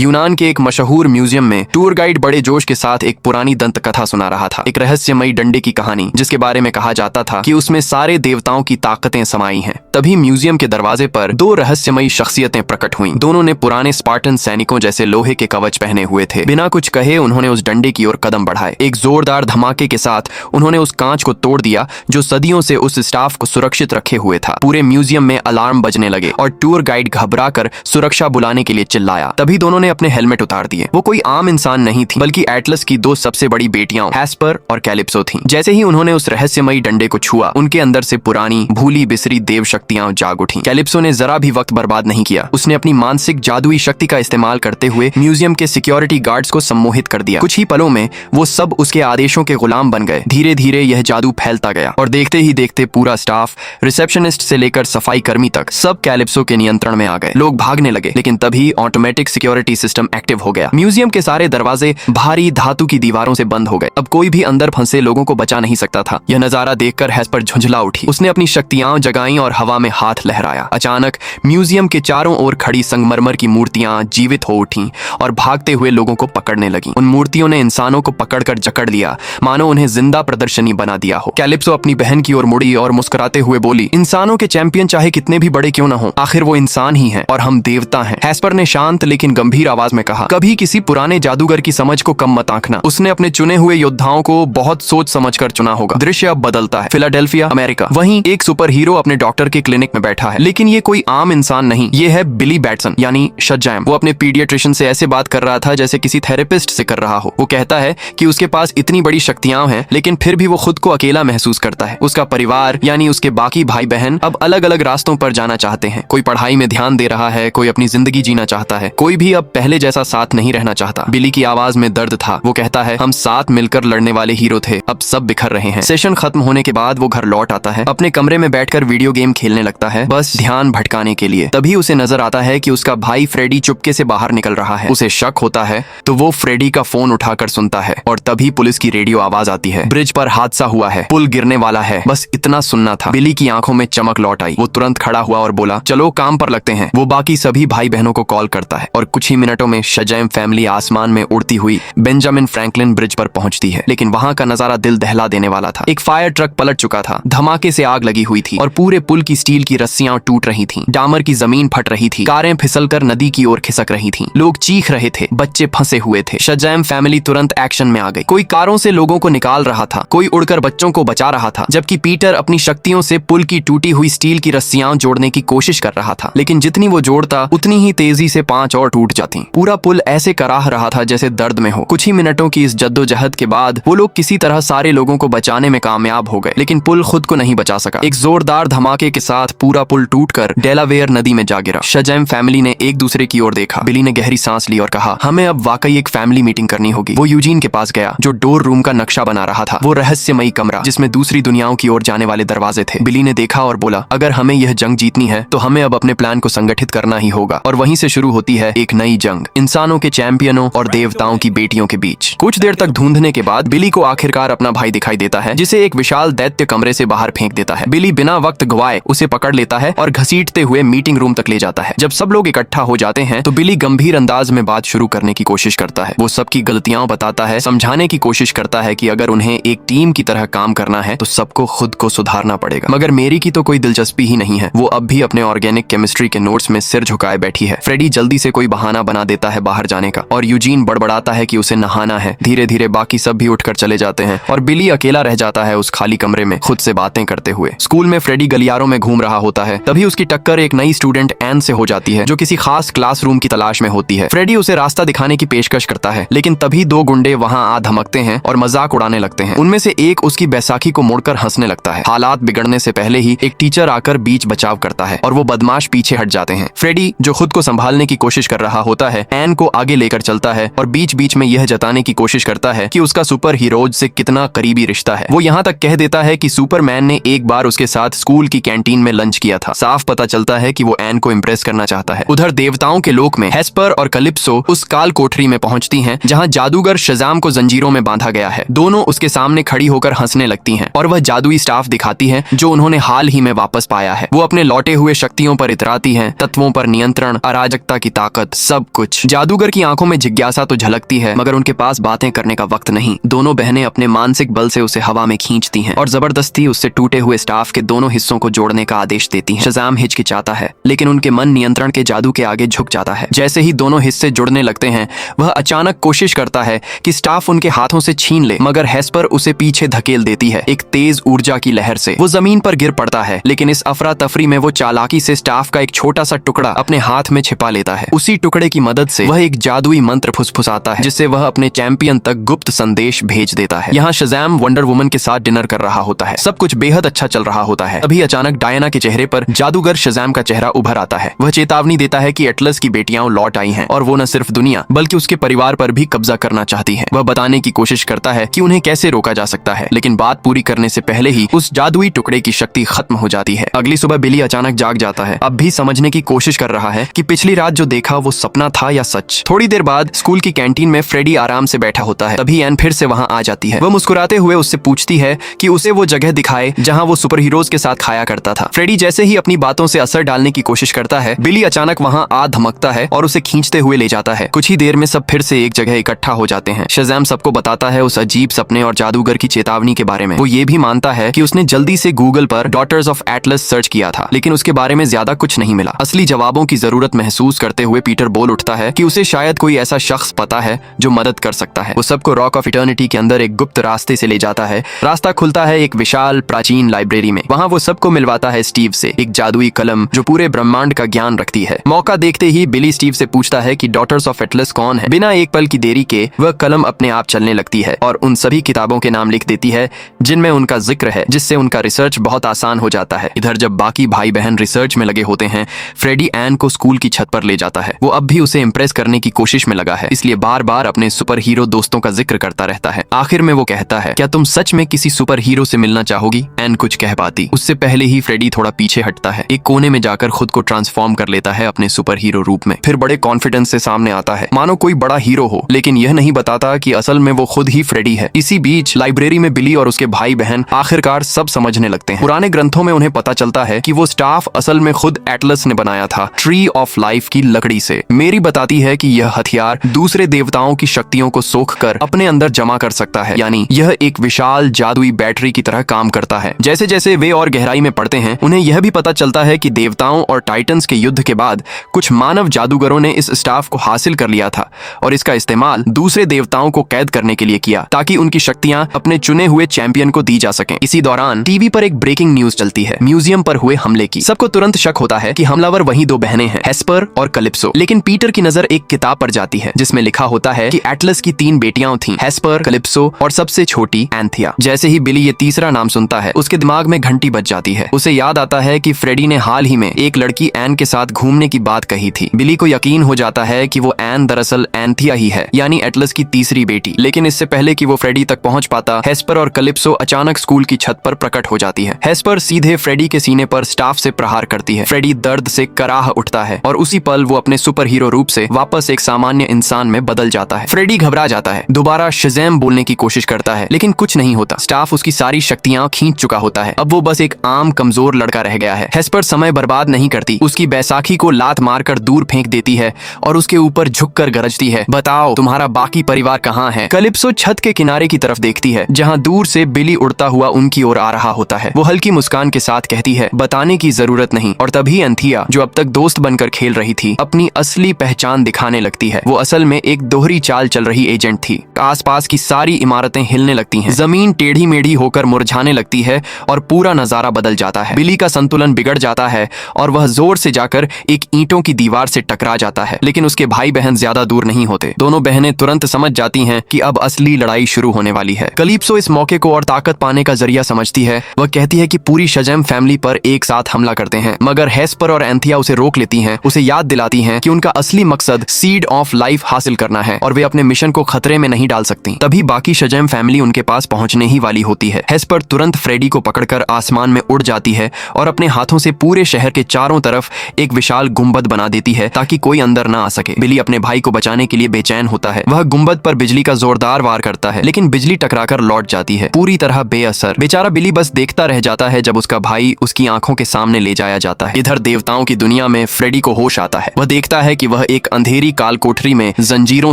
यूनान के एक मशहूर म्यूजियम में टूर गाइड बड़े जोश के साथ एक पुरानी दंत कथा सुना रहा था, एक रहस्यमयी डंडे की कहानी जिसके बारे में कहा जाता था कि उसमें सारे देवताओं की ताकतें समाई हैं। तभी म्यूजियम के दरवाजे पर दो रहस्यमयी शख्सियतें प्रकट हुईं। दोनों ने पुराने स्पार्टन सैनिकों जैसे लोहे के कवच पहने हुए थे। बिना कुछ कहे उन्होंने उस डंडे की ओर कदम बढ़ाए। एक जोरदार धमाके के साथ उन्होंने उस कांच को तोड़ दिया जो सदियों से उस स्टाफ को सुरक्षित रखे हुए था। पूरे म्यूजियम में अलार्म बजने लगे और टूर गाइड घबराकर सुरक्षा बुलाने के लिए चिल्लाया। तभी दोनों ने अपने हेलमेट उतार दिए। वो कोई आम इंसान नहीं थी, बल्कि एटलस की दो सबसे बड़ी बेटियां हेस्पर और कैलिप्सो थीं। जैसे ही उन्होंने उस रहस्यमयी डंडे को छुआ, उनके अंदर से पुरानी भूली बिसरी देव शक्तियां जाग उठी। कैलिप्सो ने जरा भी वक्त बर्बाद नहीं किया। उसने अपनी मानसिक जादुई शक्ति का इस्तेमाल करते हुए म्यूजियम के सिक्योरिटी गार्ड्स को सम्मोहित कर दिया। कुछ ही पलों में वो सब उसके आदेशों के गुलाम बन गए। धीरे धीरे यह जादू फैलता गया और देखते ही देखते पूरा स्टाफ, रिसेप्शनिस्ट से लेकर सफाई कर्मी तक, सब कैलिप्सो के नियंत्रण में आ गए। लोग भागने लगे, लेकिन तभी ऑटोमेटिक सिक्योरिटी सिस्टम एक्टिव हो गया। म्यूजियम के सारे दरवाजे भारी धातु की दीवारों से बंद हो गए। अब कोई भी अंदर फंसे लोगों को बचा नहीं सकता था। यह नजारा देखकर हेस्पर झुंझला उठी। उसने अपनी शक्तियां जगाई और हवा में हाथ लहराया। अचानक म्यूजियम के चारों ओर खड़ी संगमरमर की मूर्तियां जीवित हो उठीं और भागते हुए लोगों को पकड़ने लगीं। उन मूर्तियों ने इंसानों को पकड़कर जकड़ लिया, मानो उन्हें जिंदा प्रदर्शनी बना दिया हो। कैलिप्सो अपनी बहन की ओर मुड़ी और मुस्कुराते हुए बोली, इंसानों के चैंपियन चाहे कितने भी बड़े क्यों न हो, आखिर वो इंसान ही है और हम देवता हैं। हेस्पर ने शांत लेकिन गंभीर आवाज में कहा, कभी किसी पुराने जादूगर की समझ को कम मत आंकना। उसने अपने चुने हुए योद्धाओं को बहुत सोच समझकर चुना होगा। दृश्य अब बदलता है। Philadelphia, America. वहीं एक सुपर हीरो अपने डॉक्टर के क्लिनिक में बैठा है, लेकिन ये कोई आम इंसान नहीं, ये है बिली बैटसन यानी शज़ैम। वो अपने पीडियाट्रिशियन से ऐसे बात कर रहा था जैसे किसी थेरेपिस्ट से कर रहा हो। वो कहता है कि उसके पास इतनी बड़ी शक्तियां हैं, लेकिन फिर भी वो खुद को अकेला महसूस करता है। उसका परिवार यानी उसके बाकी भाई बहन अब अलग अलग रास्तों पर जाना चाहते हैं। कोई पढ़ाई में ध्यान दे रहा है, कोई अपनी जिंदगी जीना चाहता है, कोई भी अब पहले जैसा साथ नहीं रहना चाहता। बिली की आवाज में दर्द था। वो कहता है, हम साथ मिलकर लड़ने वाले हीरो थे, अब सब बिखर रहे हैं। सेशन खत्म होने के बाद वो घर लौट आता है। अपने कमरे में बैठकर वीडियो गेम खेलने लगता है, बस ध्यान भटकाने के लिए। तभी उसे नजर आता है कि उसका भाई फ्रेडी चुपके से बाहर निकल रहा है। उसे शक होता है तो वो फ्रेडी का फोन उठाकर सुनता है और तभी पुलिस की रेडियो आवाज आती है, ब्रिज पर हादसा हुआ है, पुल गिरने वाला है। बस इतना सुनना था। बिली की आंखों में चमक लौट आई। वो तुरंत खड़ा हुआ और बोला, चलो काम पर लगते हैं। वो बाकी सभी भाई बहनों को कॉल करता है और कुछ ही मिनटों में शज़ैम फैमिली आसमान में उड़ती हुई बेंजामिन फ्रैंकलिन ब्रिज पर पहुंचती है। लेकिन वहां का नजारा दिल दहला देने वाला था। एक फायर ट्रक पलट चुका था, धमाके से आग लगी हुई थी और पूरे पुल की स्टील की रस्सियां टूट रही थीं। डामर की जमीन फट रही थी, कारें फिसलकर नदी की ओर खिसक रही थीं। लोग चीख रहे थे, बच्चे फंसे हुए थे। शज़ैम फैमिली तुरंत एक्शन में आ गई। कोई कारों से लोगों को निकाल रहा था, कोई उड़कर बच्चों को बचा रहा था, जबकि पीटर अपनी शक्तियों से पुल की टूटी हुई स्टील की रस्सियां जोड़ने की कोशिश कर रहा था। लेकिन जितनी वो जोड़ता, उतनी ही तेजी से 5 और टूट जाती। पूरा पुल ऐसे कराह रहा था जैसे दर्द में हो। कुछ ही मिनटों की इस जद्दोजहद के बाद वो लोग किसी तरह सारे लोगों को बचाने में कामयाब हो गए, लेकिन पुल खुद को नहीं बचा सका। एक जोरदार धमाके के साथ पूरा पुल टूटकर डेलावेयर नदी में जा गिरा। शज़ैम फैमिली ने एक दूसरे की ओर देखा। बिली ने गहरी सांस ली और कहा, हमें अब वाकई एक फैमिली मीटिंग करनी होगी। वो यूजीन के पास गया, जो डोर रूम का नक्शा बना रहा था, वो रहस्यमयी कमरा जिसमें दूसरी दुनियाओं की ओर जाने वाले दरवाजे थे। बिली ने देखा और बोला, अगर हमें यह जंग जीतनी है तो हमें अब अपने प्लान को संगठित करना ही होगा। और वहीं से शुरू होती है एक नई जंग, इंसानों के चैंपियनों और देवताओं की बेटियों के बीच। कुछ देर तक ढूंढने के बाद बिली को आखिरकार अपना भाई दिखाई देता है, जिसे एक विशाल दैत्य कमरे से बाहर फेंक देता है। बिली बिना वक्त गवाए उसे पकड़ लेता है और घसीटते हुए मीटिंग रूम तक ले जाता है। जब सब लोग इकट्ठा हो जाते हैं तो बिली गंभीर अंदाज में बात शुरू करने की कोशिश करता है। वो सबकी गलतियां बताता है, समझाने की कोशिश करता है कि अगर उन्हें एक टीम की तरह काम करना है तो सबको खुद को सुधारना पड़ेगा। मगर मेरी की तो कोई दिलचस्पी ही नहीं है। वो अब भी अपने ऑर्गेनिक केमिस्ट्री के नोट्स में सिर झुकाए बैठी है। फ्रेडी जल्दी से कोई बहाना बना देता है बाहर जाने का और यूजीन बड़बड़ाता है कि उसे नहाना है। धीरे धीरे बाकी सब भी उठकर चले जाते हैं और बिली अकेला रह जाता है उस खाली कमरे में, खुद से बातें करते हुए। स्कूल में फ्रेडी गलियारों में घूम रहा होता है। तभी उसकी टक्कर एक नई स्टूडेंट एन से हो जाती है, जो किसी खास क्लासरूम की तलाश में होती है। फ्रेडी उसे रास्ता दिखाने की पेशकश करता है, लेकिन तभी दो गुंडे वहां आ धमकते हैं और मजाक उड़ाने लगते हैं। उनमें से एक उसकी बैसाखी को मोड़कर हंसने लगता है। हालात बिगड़ने से पहले ही एक टीचर आकर बीच बचाव करता है और वो बदमाश पीछे हट जाते हैं। फ्रेडी, जो खुद को संभालने की कोशिश कर रहा होता है, एन को आगे लेकर चलता है और बीच बीच में यह जताने की कोशिश करता है कि उसका सुपर हीरोज से कितना करीबी रिश्ता है। वो यहाँ तक कह देता है कि सुपरमैन ने एक बार उसके साथ स्कूल की कैंटीन में लंच किया था। साफ पता चलता है कि वो एन को इम्प्रेस करना चाहता है। उधर देवताओं के लोक में हेस्पर और कैलिप्सो उस काल कोठरी में पहुंचती हैं, जहां जादूगर शज़ैम को जंजीरों में बांधा गया है। दोनों उसके सामने खड़ी होकर हंसने लगती हैं और वह जादुई स्टाफ दिखाती है जो उन्होंने हाल ही में वापस पाया है। वो अपने लौटे हुए शक्तियों पर इतराती हैं, तत्वों पर नियंत्रण, अराजकता की ताकत, सब कुछ। जादूगर की आंखों में जिज्ञासा तो झलकती है, मगर उनके पास बातें करने का वक्त नहीं। दोनों बहनें अपने मानसिक बल से उसे हवा में खींचती हैं और जबरदस्ती उससे टूटे हुए स्टाफ के दोनों हिस्सों को जोड़ने का आदेश देती हैं। शज़ाम हिचकिचाता है, लेकिन उनके मन नियंत्रण के जादू के आगे झुक जाता है। जैसे ही दोनों हिस्से जुड़ने लगते हैं, वह अचानक कोशिश करता है कि स्टाफ उनके हाथों से छीन ले, मगर हेस्पर उसे पीछे धकेल देती है। एक तेज ऊर्जा की लहर से वो जमीन पर गिर पड़ता है, लेकिन इस अफरा तफरी में वो चालाकी से स्टाफ का एक छोटा सा टुकड़ा अपने हाथ में छिपा लेता है। उसी टुकड़े की मदद से वह एक जादुई मंत्र फुसफुसाता है, जिससे वह अपने चैंपियन तक गुप्त संदेश भेज देता है। यहाँ शज़ाम वंडर वुमन के साथ डिनर कर रहा होता है। सब कुछ बेहद अच्छा चल रहा होता है। तभी अचानक डायना के चेहरे पर जादूगर शज़ाम का चेहरा उभर आता है। वह चेतावनी देता है कि एटलस की बेटियां लौट आई हैं और वो न सिर्फ दुनिया बल्कि उसके परिवार पर भी कब्जा करना चाहती है। वह बताने की कोशिश करता है कि उन्हें कैसे रोका जा सकता है, लेकिन बात पूरी करने से पहले ही उस जादुई टुकड़े की शक्ति खत्म हो जाती है। अगली सुबह बिली अचानक जाग जाता है, अब भी समझने की कोशिश कर रहा है कि पिछली रात जो देखा वो सपना था या सच। थोड़ी देर बाद स्कूल की कैंटीन में फ्रेडी आराम से बैठा होता है। तभी एन फिर से वहां आ जाती है। वह मुस्कुराते हुए उससे पूछती है कि उसे वो जगह दिखाए जहां वो सुपर हीरोज के साथ खाया करता था। फ्रेडी जैसे ही अपनी बातों से असर डालने की कोशिश करता है, बिली अचानक वहां आ धमकता है और उसे खींचते हुए ले जाता है। कुछ ही देर में सब फिर से एक जगह इकट्ठा हो जाते हैं। शज़ाम सबको बताता है उस अजीब सपने और जादूगर की चेतावनी के बारे में। वो ये भी मानता है कि उसने जल्दी से गूगल पर डॉटर्स ऑफ एटलस सर्च किया था, लेकिन उसके बारे में ज्यादा कुछ नहीं मिला। असली जवाबों की जरूरत महसूस करते हुए पीटर बोल उठता है कि उसे शायद कोई ऐसा शख्स पता है जो मदद कर सकता है। वो सबको रॉक ऑफ इटर्निटी के अंदर एक गुप्त रास्ते से ले जाता है। रास्ता खुलता है एक विशाल प्राचीन लाइब्रेरी में। वहाँ वो सबको मिलवाता है स्टीव से, एक जादुई कलम जो पूरे ब्रह्मांड का ज्ञान रखती है। मौका देखते ही बिली स्टीव से पूछता है कि डॉटर्स ऑफ एटलस कौन है। बिना एक पल की देरी के वह कलम अपने आप चलने लगती है और उन सभी किताबों के नाम लिख देती है जिनमें उनका जिक्र है, जिससे उनका रिसर्च बहुत आसान हो जाता है। इधर जब बाकी भाई बहन रिसर्च में लगे होते हैं, फ्रेडी एन को स्कूल की छत पर ले जाता है। वो अब भी उसे इम्प्रेस करने की कोशिश में लगा है, इसलिए बार बार अपने सुपर हीरो दोस्तों का जिक्र करता रहता है। आखिर में वो कहता है, क्या तुम सच में किसी सुपर हीरो से मिलना चाहोगी? एन कुछ कह पाती। उससे पहले ही फ्रेडी थोड़ा पीछे हटता है, एक कोने में जाकर खुद को ट्रांसफॉर्म कर लेता है अपने सुपर हीरो रूप में। फिर बड़े कॉन्फिडेंस से सामने आता है, मानो कोई बड़ा हीरो हो, लेकिन यह नहीं बताता कि असल में वो खुद ही फ्रेडी है। इसी बीच लाइब्रेरी में बिली और उसके भाई बहन आखिरकार सब समझने लगते हैं। पुराने ग्रंथों में उन्हें पता चलता है कि वो स्टाफ असल में खुद एटलस ने बनाया था, ट्री ऑफ लाइफ की लकड़ी से। मेरी बताती है कि यह हथियार दूसरे देवताओं की शक्तियों को सोख कर अपने अंदर जमा कर सकता है, यानी यह एक विशाल जादुई बैटरी की तरह काम करता है। जैसे जैसे वे और गहराई में पढ़ते हैं, उन्हें यह भी पता चलता है कि देवताओं और टाइटन्स के युद्ध के बाद कुछ मानव जादूगरों ने इस स्टाफ को हासिल कर लिया था और इसका इस्तेमाल दूसरे देवताओं को कैद करने के लिए किया, ताकि उनकी शक्तियां अपने चुने हुए चैंपियन को दी जा सकें। इसी दौरान टीवी पर एक ब्रेकिंग न्यूज चलती है, म्यूजियम पर हुए हमले की। सबको तुरंत शक होता है कि हमलावर वही दो बहनें हैं, हेस्पर और कलिप्सो। लेकिन पीटर की नजर एक किताब पर जाती है जिसमें लिखा होता है कि एटलस की 3 बेटियां थीं, हेस्पर, कलिप्सो और सबसे छोटी एंथिया। जैसे ही बिली ये तीसरा नाम सुनता है, उसके दिमाग में घंटी बज जाती है। उसे याद आता है कि फ्रेडी ने हाल ही में एक लड़की एन के साथ घूमने की बात कही थी। बिली को यकीन हो जाता है कि वो एन दरअसल एंथिया ही है, यानी एटलस की तीसरी बेटी। लेकिन इससे पहले कि वो फ्रेडी तक पहुंच पाता, हेस्पर और कलिप्सो अचानक स्कूल की छत पर प्रकट हो जाती है। हेस्पर सीधे फ्रेडी के सीने पर स्टाफ से प्रहार करती है। फ्रेडी दर्द से कराह उठता है और उसी पल वो अपने सुपर हीरो रूप से वापस एक सामान्य इंसान में बदल जाता है। फ्रेडी घबरा जाता है, दोबारा शज़ैम बोलने की कोशिश करता है, लेकिन कुछ नहीं होता। स्टाफ उसकी सारी शक्तियां खींच चुका होता है। अब वो बस एक आम कमजोर लड़का रह गया है। हेस्पर समय बर्बाद नहीं करती, उसकी बैसाखी को लात मारकर दूर फेंक देती है और उसके ऊपर झुककर गरजती है, बताओ तुम्हारा बाकी परिवार कहाँ है? कलिप्सो छत के किनारे की तरफ देखती है, जहाँ दूर से बिली उड़ता हुआ उनकी ओर आ रहा होता है। वो हल्की मुस्कान के साथ कहती है, बताने की जरूरत नहीं। और तभी एंथिया, जो अब तक दोस्त बनकर खेल रही थी, अपनी असली पहचान दिखाने लगती है। वो असल में एक दोहरी चाल चल रही एजेंट थी। आसपास की सारी इमारतें हिलने लगती हैं, जमीन टेढ़ी मेढ़ी होकर मुरझाने लगती है और पूरा नजारा बदल जाता है। बिली का संतुलन बिगड़ जाता है और वह जोर से जाकर एक ईंटों की दीवार से टकरा जाता है। लेकिन उसके भाई बहन ज्यादा दूर नहीं होते। दोनों बहनें तुरंत समझ जाती हैं कि अब असली लड़ाई शुरू होने वाली है। कलिप्सो इस मौके को और ताकत पाने का जरिया समझती है। वह कहती है कि पूरी शज़ैम फैमिली पर एक साथ हमला करते हैं, मगर हेस्पर और एंथिया उसे रोक लेती हैं, उसे याद दिलाती हैं कि उनका असली मकसद सीड ऑफ लाइफ हासिल करना है और वे अपने मिशन को खतरे में नहीं डाल सकती। तभी बाकी शज़ैम फैमिली उनके पास पहुंचने ही वाली होती है। हेस्पर तुरंत फ्रेडी को पकड़कर आसमान में उड़ जाती है और अपने हाथों से पूरे शहर के चारों तरफ एक विशाल गुंबद बना देती है ताकि कोई अंदर ना आ सके। बिली अपने भाई को बचाने के लिए बेचैन होता है। वह गुंबद पर बिजली का जोरदार वार करता है, लेकिन बिजली टकराकर लौट जाती है, पूरी तरह बेअसर। बेचारा बिली बस देखता रह जाता है जब उसका भाई उसकी आंखों के सामने ले जाया जाता है। इधर देवताओं की दुनिया में फ्रेडी को होश आता है। वह देखता है कि वह एक अंधेरी काल कोठरी में जंजीरों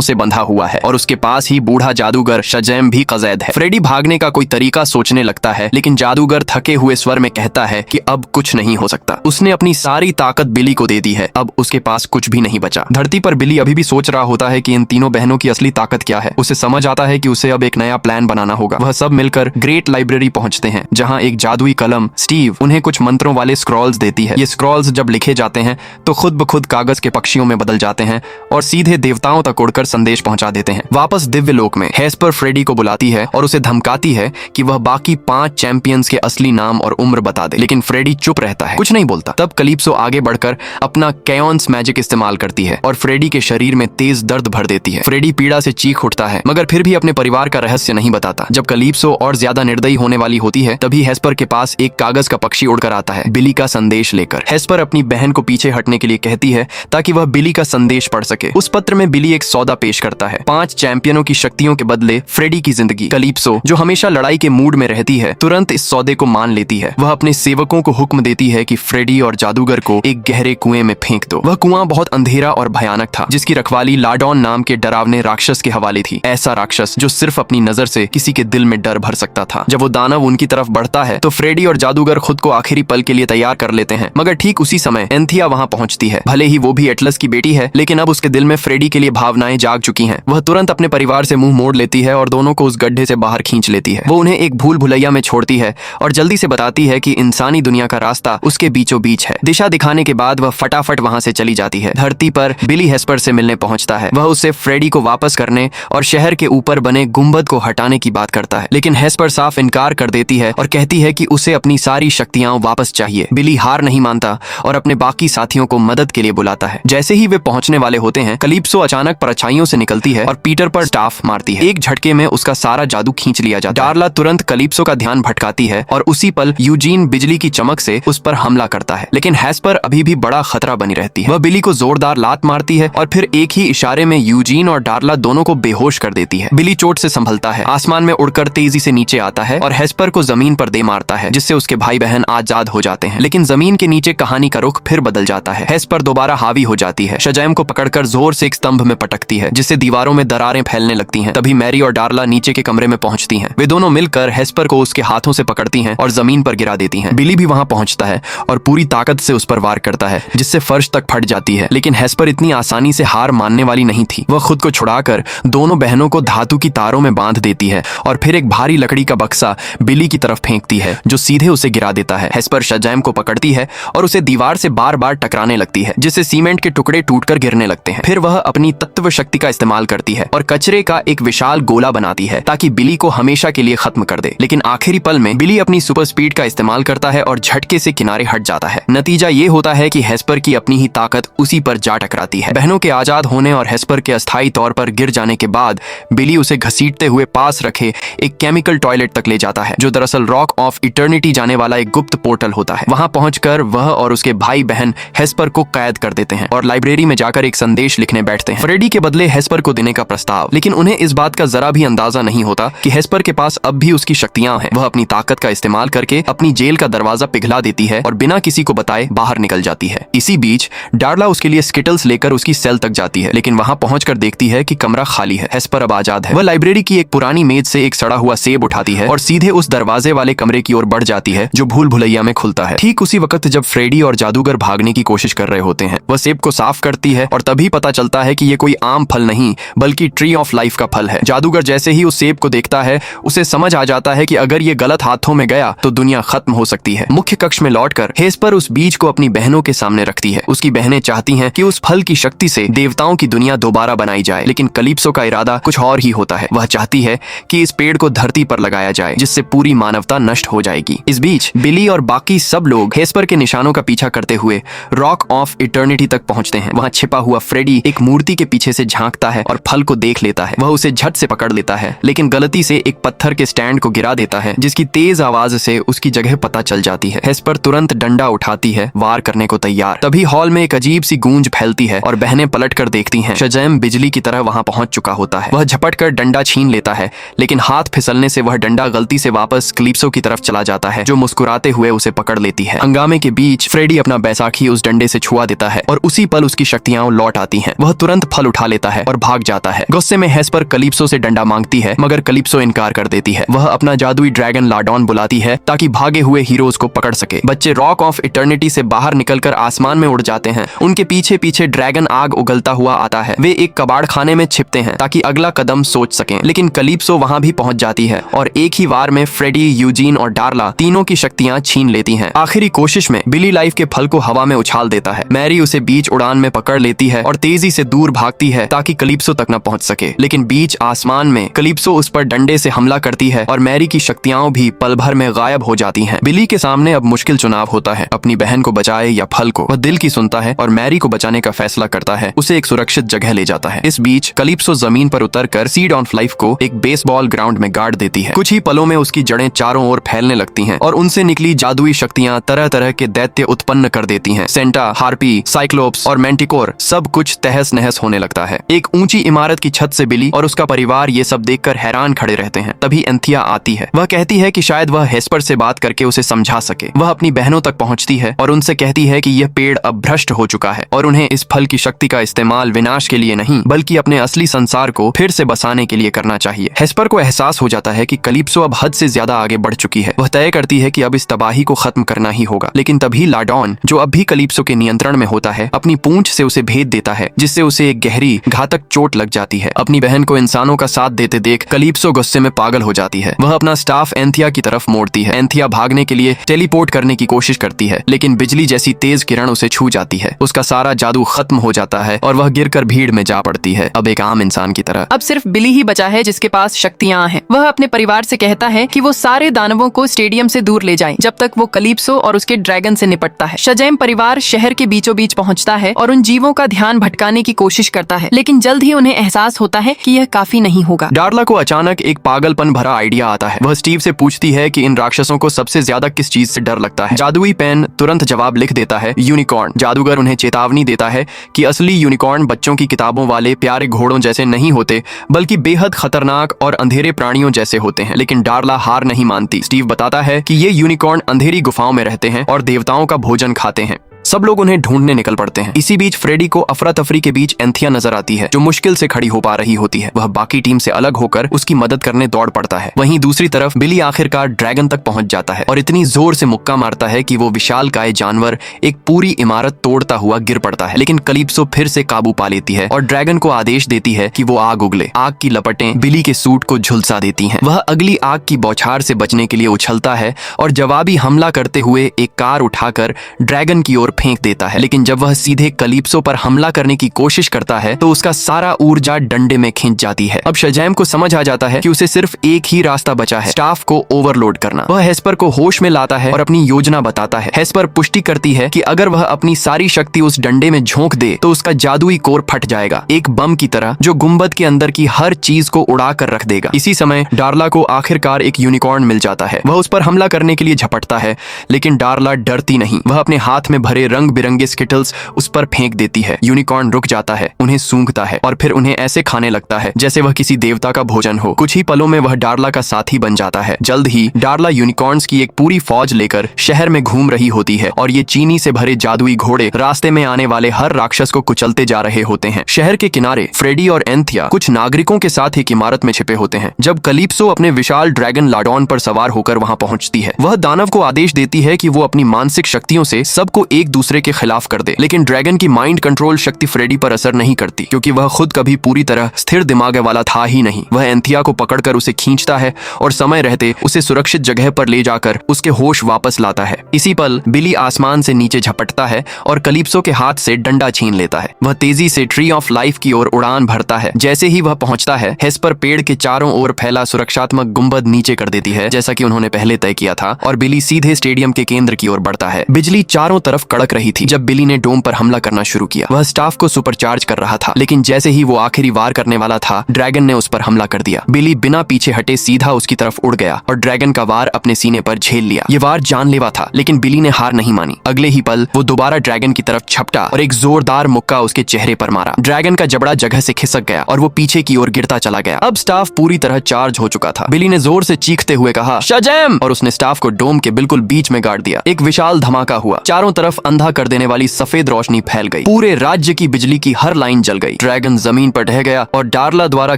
से बंधा हुआ है और उसके पास ही बूढ़ा जादूगर शजैम भी कैद है। फ्रेडी भागने का कोई तरीका सोचने लगता है, लेकिन जादूगर थके हुए स्वर में कहता है कि अब कुछ नहीं हो सकता। उसने अपनी सारी ताकत बिली को दे दी है, अब उसके पास कुछ भी नहीं बचा। धरती पर बिली अभी भी सोच रहा होता है कि इन तीनों बहनों की असली ताकत क्या है। उसे समझ आता है कि उसे अब एक नया प्लान बनाना होगा। वह सब मिलकर ग्रेट लाइब्रेरी पहुंचते हैं, जहां एक जादुई कलम स्टीव उन्हें कुछ मंत्रों वाले स्क्रॉल्स देती है। ये स्क्रॉल्स जब लिखे जाते हैं तो खुद ब खुद कागज के पक्षियों में बदल जाते हैं और सीधे देवताओं तक उड़कर संदेश पहुंचा देते हैं। वापस दिव्य लोक में हेस्पर फ्रेडी को बुलाती है और उसे धमकाती है कि वह बाकी 5 चैंपियंस के असली नाम और उम्र बता दे, लेकिन फ्रेडी चुप रहता है, कुछ नहीं बोलता। तब कलिप्सो आगे बढ़कर अपना कैओन्स मैजिक इस्तेमाल करती है और फ्रेडी के शरीर में तेज दर्द भर देती है। फ्रेडी पीड़ा से चीख उठता है, मगर फिर भी अपने परिवार का रहस्य नहीं बताता। जब कलिप्सो और ज्यादा निर्दयी होने वाली होती है, तभी हेस्पर के पास एक कागज का पक्षी उड़कर आता है, बिली का संदेश लेकर। हेस्पर अपनी बहन को पीछे हटने के लिए कहती है ताकि वह बिली का संदेश पढ़ सके। उस पत्र में बिली एक सौदा पेश करता है, 5 चैंपियनों की शक्तियों के बदले फ्रेडी की जिंदगी। कलिप्सो, जो हमेशा लड़ाई के मूड में रहती है, तुरंत इस सौदे को मान लेती है। वह अपने सेवकों को हुक्म देती है कि फ्रेडी और जादूगर को एक गहरे कुएं में फेंक दो। वह कुआं बहुत अंधेरा और भयानक था, जिसकी रखवाली लाडॉन नाम के डरावने राक्षस के हवाले थी। ऐसा राक्षस जो सिर्फ अपनी नजर से किसी के दिल में डर भर सकता था। जब वो दानव उनकी तरफ बढ़ता है तो फ्रेडी और जादूगर खुद को आखिरी पल के लिए तैयार कर लेते हैं, मगर ठीक उसी समय एंथिया वहां पहुंचती है। भले ही वो भी एटलस की बेटी है, लेकिन अब उसके दिल में फ्रेडी के लिए भावनाएं जाग चुकी हैं। वह तुरंत अपने परिवार से मुंह मोड़ लेती है और दोनों को उस गड्ढे से बाहर खींच लेती है। वो उन्हें एक भूल भुलैया में छोड़ती है और जल्दी से बताती है कि इंसानी दुनिया का रास्ता उसके बीचों बीच है। दिशा दिखाने के बाद वह फटाफट वहां से चली जाती है। धरती पर बिली हेस्पर से मिलने पहुंचता है। वह उससे फ्रेडी को वापस करने और शहर के ऊपर बने गुंबद को हटाने की बात करता है, लेकिन हेस्पर साफ इनकार कर देती है और कहती है कि उसे अपनी सारी शक्तियां वापस चाहिए। बिली हार नहीं मानता और अपने बाकी साथियों को मदद के लिए बुलाता है। जैसे ही वे पहुंचने वाले होते हैं, कलिप्सो अचानक परछाइयों से निकलती है और पीटर पर स्टाफ मारती है। एक झटके में उसका सारा जादू खींच लिया जाता है। डार्ला तुरंत कलिप्सो का ध्यान भटकाती है और उसी पल यूजीन बिजली की चमक से उस पर हमला करता है, लेकिन हेस्पर अभी भी बड़ा खतरा बनी रहती है। वह बिली को जोरदार लात मारती है और फिर एक ही इशारे में यूजीन और डार्ला दोनों को बेहोश कर देती है। बिली चोट से संभलता है, आसमान में उड़कर तेजी से नीचे आता है और हेस्पर को जमीन पर दे मारता है, जिससे उसके भाई बहन आजाद हो जाते हैं। लेकिन जमीन के नीचे कहानी का रुख फिर बदल जाता है। हेस्पर दोबारा हावी हो जाती है, शजैम को पकड़कर जोर से एक स्तंभ में पटकती है, जिससे दीवारों में दरारें फैलने लगती हैं। तभी मैरी और डार्ला नीचे के कमरे में पहुंचती हैं। वे दोनों मिलकर हेस्पर को उसके हाथों से पकड़ती हैं और जमीन पर गिरा देती हैं। बिली भी वहां पहुंचता है और पूरी ताकत से उस पर वार करता है, जिससे फर्श तक फट जाती है। लेकिन हेस्पर इतनी आसानी से हार मानने वाली नहीं थी। वह खुद को छुड़ाकर दोनों बहनों को धातु की तारों में बांध देती है और फिर एक भारी लकड़ी का बक्सा बिली की तरफ फेंकती है, जो सीधे उसे गिरा देता है। हेस्पर शजैम को पकड़ती है और उसे दीवार से बार बार टकराने लगती है, जिससे सीमेंट के टुकड़े टूटकर गिरने लगते हैं। फिर वह अपनी तत्व शक्ति का इस्तेमाल करती है और कचरे का एक विशाल गोला बनाती है ताकि बिली को हमेशा के लिए खत्म कर दे। लेकिन आखिरी पल में बिली अपनी सुपर स्पीड का इस्तेमाल करता है और झटके से किनारे हट जाता है। नतीजा ये होता है कि हेस्पर की अपनी ही ताकत उसी पर जा टकराती है। बहनों के आजाद होने और हेस्पर के अस्थायी तौर पर गिर जाने के बाद बिली उसे घसीटते हुए पास रखे एक केमिकल टॉयलेट तक ले जाता है, जो दरअसल रॉक ऑफ इटर्निटी जाने वाला एक गुप्त पोर्टल होता है। वहां पहुंचकर वह और उसके भाई बहन हेस्पर को कैद कर देते हैं और लाइब्रेरी में जाकर एक संदेश लिखने बैठते हैं, फ्रेडी के बदले हेस्पर को देने का प्रस्ताव। लेकिन उन्हें इस बात का जरा भी अंदाजा नहीं होता कि हेस्पर के पास अब भी उसकी शक्तियां हैं। वह अपनी ताकत का इस्तेमाल करके अपनी जेल का दरवाजा पिघला देती है और बिना किसी को बताए बाहर निकल जाती है। इसी बीच डार्ला उसके लिए स्किटल्स लेकर उसकी सेल तक जाती है, लेकिन वहां पहुंचकर देखती है कि कमरा खाली है। हेस्पर अब आजाद है। वह लाइब्रेरी की एक पुरानी मेज से एक सड़ा हुआ सेब उठाती है और सीधे उस दरवाजे वाले कमरे की ओर बढ़ जाती है, जो भूल भुलैया में खुलता है। ठीक उसी वक्त जब फ्रेडी और जादूगर भागने की कोशिश कर रहे होते हैं, वह सेब को साफ करती है और तभी पता चलता है कि ये कोई आम फल नहीं बल्कि ट्री ऑफ लाइफ का फल है। जादूगर जैसे ही उस सेब को देखता है, उसे समझ आ जाता है कि अगर ये गलत हाथों में गया तो दुनिया खत्म हो सकती है। मुख्य कक्ष में लौटकर हेस्पर उस बीज को अपनी बहनों के सामने रखती है। उसकी बहनें चाहती हैं कि उस फल की शक्ति से देवताओं की दुनिया दोबारा बनाई जाए, लेकिन कलिप्सो का इरादा कुछ और ही होता है। वह चाहती है कि इस पेड़ को धरती पर लगाया जाए, जिससे पूरी मानवता नष्ट हो जाएगी। इस बीच बिली और बाकी सब लोग हेस्पर के निशानों का पीछा करते हुए रॉक ऑफ इटर्निटी तक पहुंचते हैं। वहां छिपा हुआ फ्रेडी एक मूर्ति के पीछे से झांकता है और फल को देख लेता है। वह उसे झट से पकड़ लेता है, लेकिन गलती से एक पत्थर के स्टैंड को गिरा देता है, जिसकी तेज आवाज से उसकी जगह पता चल जाती है। हेस्पर तुरंत डंडा उठाती है, वार करने को तैयार। तभी हॉल में एक अजीब सी गूंज फैलती है और बहनें पलट कर देखती हैं। शजैम बिजली की तरह वहां पहुंच चुका होता है। वह झपट कर डंडा छीन लेता है, लेकिन हाथ फिसलने से वह डंडा गलती से वापस कलिप्सो की तरफ चला जाता है, जो मुस्कुराते हुए उसे पकड़ लेती है। हंगामे के बीच फ्रेडी अपना बैसाखी उस डंडे से छुआ देता है और उसी पल उसकी शक्तियां लौट आती हैं। वह तुरंत फल उठा लेता है और भाग जाता है। गुस्से में हेस्पर कलिप्सो से डंडा मांगती है, मगर कलिप्सो इनकार कर देती है। वह अपना जादुई ड्रैगन लाडॉन बुलाती है ताकि भागे हुए हीरोज को पकड़ सके। बच्चे रॉक ऑफ इटर्निटी से बाहर निकलकर आसमान में उड़ जाते हैं। उनके पीछे पीछे ड्रैगन आग उगलता हुआ आता है। वे एक कबाड़ खाने में छिपते हैं ताकि अगला कदम सोच सकें, लेकिन कलिप्सो वहां भी पहुंच जाती है और एक ही वार में फ्रेडी, यूजीन और डार्ला तीनों की शक्तियां छीन लेती हैं। आखिरी कोशिश में बिली लाइफ के फल को हवा में उछाल देता है। मैरी उसे बीच उड़ान में पकड़ लेती है और तेजी से दूर भागती है ताकि कलिप्सो तक न पहुंच सके, लेकिन बीच आसमान में कलिप्सो उस पर डंडे से हमला करती है और मैरी की शक्तियां भी पल भर में गायब हो जाती हैं। बिली के सामने अब मुश्किल चुनाव होता है, अपनी बहन को बचाए या फल को। वह दिल की सुनता है और मैरी को बचाने का फैसला करता है। उसे एक सुरक्षित जगह ले जाता है। इस बीच कलिप्सो जमीन पर उतरकर सीड ऑफ लाइफ को एक बेसबॉल ग्राउंड में गाड़ देती है। कुछ ही पलों में उसकी जड़ें चारों ओर फैलने लगती हैं और उनसे निकली जादुई शक्तियां तरह तरह के दैत्य उत्पन्न कर देती हैं। सेंटा, हार्पी, साइक्लोप्स और मैंटिकोर सब कुछ तहस नहस होने लगता है। एक ऊंची इमारत की छत से बिली और उसका परिवार ये सब देखकर हैरान खड़े रहते हैं। तभी एंथिया आती है। वह कहती है कि शायद वह हेस्पर से बात करके उसे समझा सके। वह अपनी बहनों तक पहुंचती है और उनसे कहती है कि यह पेड़ अब भ्रष्ट हो चुका है और उन्हें इस फल की शक्ति का इस्तेमाल विनाश के लिए नहीं बल्कि अपने असली संसार को फिर से बसाने के लिए करना चाहिए। हेस्पर को एहसास हो जाता है कि कलिप्सो अब हद से ज्यादा आगे बढ़ चुकी है। वह तय करती है कि अब इस तबाही को खत्म करना ही होगा, लेकिन तभी लाडॉन, जो अब भी कलिप्सो के नियंत्रण में होता है, अपनी पूंछ से उसे भेद देता है, जिससे उसे एक गहरी घातक चोट लग जाती है। अपनी बहन को इंसानों का साथ देते देख कलिप्सो गुस्से में पागल हो जाती है। वह अपना स्टाफ एंथिया की तरफ मोड़ती है। एंथिया भागने के लिए टेलीपोर्ट करने की कोशिश करती है, लेकिन बिजली जैसी तेज किरण उसे छू जाती है। उसका सारा जादू खत्म हो जाता है और वह गिरकर भीड़ में जा पड़ती है, अब एक आम इंसान की तरह। अब सिर्फ बिली ही बचा है जिसके पास शक्तियां हैं। वह अपने परिवार से कहता है कि वो सारे दानवों को स्टेडियम से दूर ले जाएं, जब तक वो कलिप्सो और उसके ड्रैगन से निपटता है। शजेम परिवार शहर के बीचों बीच पहुंचता है और उन जीवों का ध्यान भटकाने की कोशिश करता है, लेकिन जल्द ही उन्हें एहसास होता है कि यह काफी नहीं होगा। डार्ला को अचानक एक पागलपन भरा आइडिया आता है। वह स्टीव से पूछती है कि इन राक्षसों को सबसे ज्यादा किस चीज से डर लगता है। जादुई पेन तुरंत जवाब लिख देता है, यूनिकॉर्न। जादूगर उन्हें चेतावनी देता है कि असली यूनिकॉर्न बच्चों की किताबों वाले प्यारे घोड़ों जैसे नहीं होते, बल्कि बेहद खतरनाक और अंधेरे प्राणियों जैसे होते हैं। लेकिन डार्ला हार नहीं मानती। स्टीव बताता है कि ये यूनिकॉर्न अंधेरी गुफाओं में रहते हैं और देवताओं का भोजन खाते हैं। सब लोग उन्हें ढूंढने निकल पड़ते हैं। इसी बीच फ्रेडी को अफरा तफरी के बीच एंथिया नजर आती है, जो मुश्किल से खड़ी हो पा रही होती है। वह बाकी टीम से अलग होकर उसकी मदद करने दौड़ पड़ता है। वहीं दूसरी तरफ बिली आखिरकार ड्रैगन तक पहुंच जाता है और इतनी जोर से मुक्का मारता है कि वो विशालकाय जानवर एक पूरी इमारत तोड़ता हुआ गिर पड़ता है। लेकिन कलिप्सो फिर से काबू पा लेती है और ड्रैगन को आदेश देती है कि वो आग उगले। आग की लपटें बिली के सूट को झुलसा देती हैं। वह अगली आग की बौछार से बचने के लिए उछलता है और जवाबी हमला करते हुए एक कार उठाकर ड्रैगन की ओर फेंक देता है। लेकिन जब वह सीधे कलिप्सो पर हमला करने की कोशिश करता है तो उसका सारा ऊर्जा डंडे में खींच जाती है। अब शजैम को समझ आ जाता है कि उसे सिर्फ एक ही रास्ता बचा है, स्टाफ को ओवरलोड करना। वह हेस्पर को होश में लाता है और अपनी योजना बताता है। हेस्पर पुष्टि करती है कि अगर वह अपनी सारी शक्ति उस डंडे में झोंक दे तो उसका जादुई कोर फट जाएगा, एक बम की तरह जो गुंबद के अंदर की हर चीज को उड़ा कर रख देगा। इसी समय डार्ला को आखिरकार एक यूनिकॉर्न मिल जाता है। वह उस पर हमला करने के लिए झपटता है, लेकिन डार्ला डरती नहीं। वह अपने हाथ में भरे रंग बिरंगे स्किटल्स उस पर फेंक देती है। यूनिकॉर्न रुक जाता है, उन्हें सूंघता है और फिर उन्हें ऐसे खाने लगता है जैसे वह किसी देवता का भोजन हो। कुछ ही पलों में वह डार्ला का साथी बन जाता है। जल्द ही डार्ला यूनिकॉर्न्स की एक पूरी फौज लेकर शहर में घूम रही होती है और ये चीनी से भरे जादुई घोड़े रास्ते में आने वाले हर राक्षस को कुचलते जा रहे होते हैं। शहर के किनारे फ्रेडी और एंथिया कुछ नागरिकों के साथ एक इमारत में छिपे होते हैं। जब कलिप्सो अपने विशाल ड्रैगन लाडॉन पर सवार होकर वहां पहुंचती है, वह दानव को आदेश देती है कि वो अपनी मानसिक शक्तियों से सबको एक दूसरे के खिलाफ कर दे। लेकिन ड्रैगन की माइंड कंट्रोल शक्ति फ्रेडी पर असर नहीं करती, क्योंकि वह खुद कभी पूरी तरह स्थिर दिमाग वाला था ही नहीं। वह एंथिया को पकड़कर उसे खींचता है और समय रहते उसे सुरक्षित जगह पर ले जाकर उसके होश वापस लाता है। इसी पल बिली आसमान से नीचे झपटता है और कलिप्सो के हाथ से डंडा छीन लेता है। वह तेजी से ट्री ऑफ लाइफ की ओर उड़ान भरता है। जैसे ही वह पहुंचता है, हेस्पर पेड़ के चारों ओर फैला सुरक्षात्मक गुंबद नीचे कर देती है, जैसा कि उन्होंने पहले तय किया था, और बिली सीधे स्टेडियम के केंद्र की ओर बढ़ता है। बिजली चारों तरफ कड़क रही थी जब बिली ने डोम पर हमला करना शुरू किया। वह स्टाफ को सुपरचार्ज कर रहा था, लेकिन जैसे ही वो आखिरी वार करने वाला था, ड्रैगन ने उस पर हमला कर दिया। बिली बिना पीछे हटे सीधा उसकी तरफ उड़ गया और ड्रैगन का वार अपने सीने पर झेल लिया। ये वार जानलेवा था, लेकिन बिली ने हार नहीं मानी। अगले ही पल वो दोबारा ड्रैगन की तरफ झपटा और एक जोरदार मुक्का उसके चेहरे पर मारा। ड्रैगन का जबड़ा जगह से खिसक गया और वो पीछे की ओर गिरता चला गया। अब स्टाफ पूरी तरह चार्ज हो चुका था। बिली ने जोर से चीखते हुए कहा, शजैम, और उसने स्टाफ को डोम के बिल्कुल बीच में गाड़ दिया। एक विशाल धमाका हुआ। चारों तरफ अंधा कर देने वाली सफेद रोशनी फैल गई। पूरे राज्य की बिजली की हर लाइन जल गई। ड्रैगन जमीन पर ढह गया और डार्ला द्वारा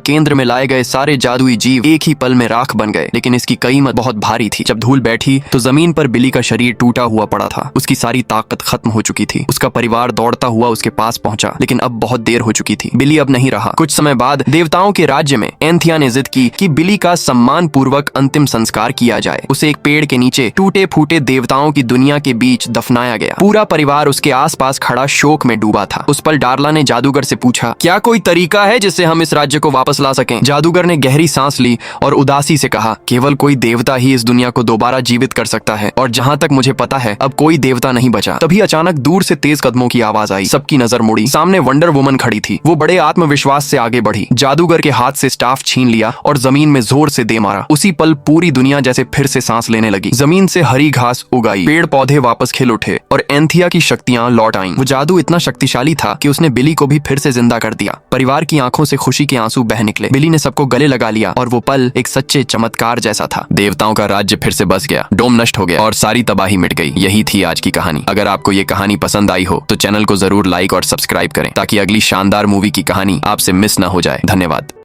केंद्र में लाए गए सारे जादुई जीव एक ही पल में राख बन गए। लेकिन इसकी कीमत बहुत भारी थी। जब धूल बैठी तो जमीन पर बिली का शरीर टूटा हुआ पड़ा था। उसकी सारी ताकत खत्म हो चुकी थी। उसका परिवार दौड़ता हुआ उसके पास पहुंचा, लेकिन अब बहुत देर हो चुकी थी। बिली अब नहीं रहा। कुछ समय बाद देवताओं के राज्य में एंथिया ने जिद की कि बिली का सम्मान पूर्वक अंतिम संस्कार किया जाए। उसे एक पेड़ के नीचे टूटे फूटे देवताओं की दुनिया के बीच दफनाया गया। पूरा परिवार उसके आसपास खड़ा शोक में डूबा था। उस पल डार्ला ने जादूगर से पूछा, क्या कोई तरीका है जिससे हम इस राज्य को वापस ला सकें? जादूगर ने गहरी सांस ली और उदासी से कहा, केवल कोई देवता ही इस दुनिया को दोबारा जीवित कर सकता है, और जहाँ तक मुझे पता है अब कोई देवता नहीं बचा। तभी अचानक दूर से तेज कदमों की आवाज आई। सबकी नजर मुड़ी। सामने वंडर वुमन खड़ी थी। वो बड़े आत्मविश्वास से आगे बढ़ी, जादूगर के हाथ से स्टाफ छीन लिया और जमीन में जोर से दे मारा। उसी पल पूरी दुनिया जैसे फिर से सांस लेने लगी। जमीन से हरी घास उगाई, पेड़ पौधे वापस खिल उठे और एंथिया की शक्तियां लौट आईं। वो जादू इतना शक्तिशाली था कि उसने बिली को भी फिर से जिंदा कर दिया। परिवार की आंखों से खुशी के आंसू बह निकले। बिली ने सबको गले लगा लिया और वो पल एक सच्चे चमत्कार जैसा था। देवताओं का राज्य फिर से बस गया, डोम नष्ट हो गया और सारी तबाही मिट गई। यही थी आज की कहानी। अगर आपको ये कहानी पसंद आई हो तो चैनल को जरूर लाइक और सब्सक्राइब करें, ताकि अगली शानदार मूवी की कहानी आपसे मिस ना हो जाए। धन्यवाद।